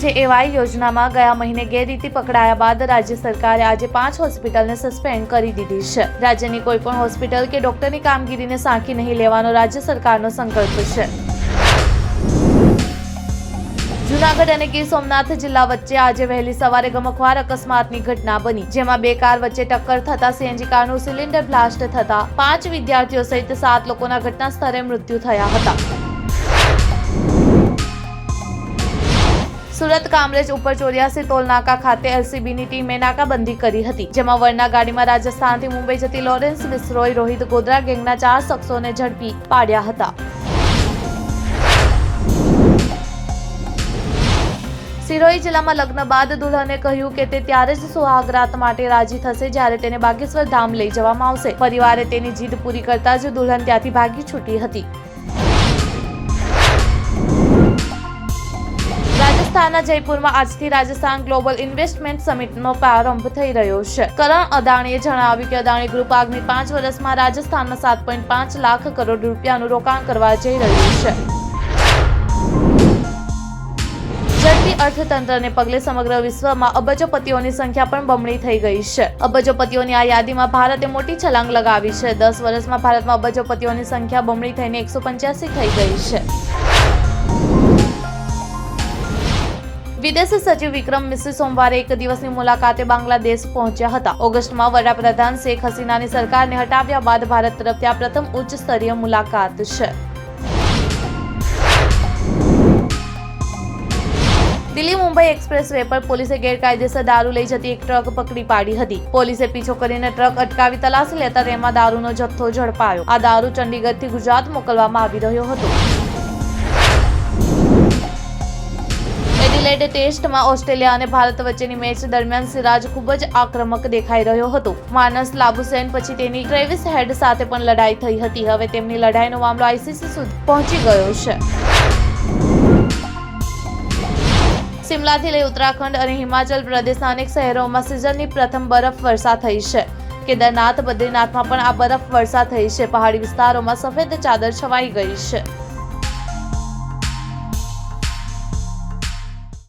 PMJAY યોજનામાં ગયા મહિને ગેરરીતિ પકડાયા બાદ રાજ્ય સરકારે આજે 5 હોસ્પિટલને સસ્પેન્ડ કરી દીધી છે। રાજ્યની કોઈ પણ હોસ્પિટલ કે ડોક્ટરની કામગીરીને સાંખી નહીં લેવાનો રાજ્ય સરકારનો સંકલ્પ છે। જૂનાગઢ અને ગીર સોમનાથ જિલ્લા વચ્ચે આજે વહેલી સવારે ગમખ્વાર અકસ્માતની ઘટના બની, જેમાં 2 કાર વચ્ચે ટક્કર થતા સીએનજી કારનું સિલિન્ડર બ્લાસ્ટ થતા 5 વિદ્યાર્થીઓ સહિત 7 લોકોના ઘટના સ્થળે મૃત્યુ થયા હતા। સુરત કામરેજ ઉપર 84 ટોલનાકા ખાતે એલસીબીની ટીમે નાકાબંધી કરી હતી, જેમાં વરના ગાડીમાં રાજસ્થાનથી મુંબઈ જતી લોરેન્સ મિશ્રોઈ રોહિત ગોધરા ગેંગના 4 શખ્સોને ઝડપી પાડ્યા હતા। સિરોહી જિલ્લામાં લગ્ન બાદ દુલ્હને કહ્યું કે તે ત્યારે જ સુહાગરાત માટે રાજી થશે જ્યારે તેને બાગેશ્વર ધામ લઈ જવામાં આવશે। પરિવારે તેની જીદ પૂરી કરતા જ દુલ્હન ત્યાંથી ભાગી છૂટી હતી। રાજસ્થાનના જયપુરમાં આજથી રાજસ્થાન ગ્લોબલ ઇન્વેસ્ટમેન્ટ સમિટનો પ્રારંભ થઈ રહ્યો છે। કરણ અદાણીએ જણાવ્યું કે અદાણી ગ્રુપ આગામી 5 વર્ષમાં રાજસ્થાનમાં 7.5 લાખ કરોડ રૂપિયાનું રોકાણ કરવા જઈ રહ્યું છે। ઝડપી અર્થતંત્રને પગલે સમગ્ર વિશ્વમાં અબજોપતિઓની સંખ્યા પણ બમણી થઈ ગઈ છે। અબજોપતિઓની આ યાદીમાં ભારતે મોટી છલાંગ લગાવી છે। 10 વર્ષમાં ભારતમાં અબજોપતિઓની સંખ્યા બમણી થઈને 185 થઈ ગઈ છે। વિદેશ સચિવ વિક્રમ મિશ્રી સોમવારે 1 દિવસની મુલાકાતે બાંગ્લાદેશ પહોંચ્યા હતા। ઓગસ્ટમાં વડાપ્રધાન શેખ હસીનાની સરકારને હટાવ્યા બાદ ભારત તરફથી આ પ્રથમ ઉચ્ચ સ્તરીય મુલાકાત છે। દિલ્હી મુંબઈ એક્સપ્રેસ વે પર પોલીસે ગેરકાયદેસર દારૂ લઈ જતી એક ટ્રક પકડી પાડી હતી। પોલીસે પીછો કરીને ટ્રક અટકાવી તલાશી લેતા તેમાં દારૂનો જથ્થો ઝડપાયો। આ દારૂ ચંડીગઢથી ગુજરાત મોકલવામાં આવી રહ્યો હતો। એડિલેડ ટેસ્ટમાં ઓસ્ટ્રેલિયા અને ભારત વચ્ચેની મેચ દરમિયાન સિરાજ ખૂબ જ આક્રમક દેખાઈ રહ્યો હતો। માનસ લાબુસેન પછી તેની ટ્રેવિસ હેડ સાથે પણ લડાઈ થઈ હતી। હવે તેમની લડાઈનો મામલો આઈસીસી સુધી પહોંચી ગયો છે। શિમલાથી લઈ ઉત્તરાખંડ અને હિમાચલ પ્રદેશના અનેક શહેરોમાં સિઝનની પ્રથમ બરફ વર્ષા થઈ છે। કેદારનાથ બદ્રીનાથમાં પણ આ બરફ વર્ષા થઈ છે। પહાડી વિસ્તારોમાં સફેદ ચાદર છવાઈ ગઈ છે।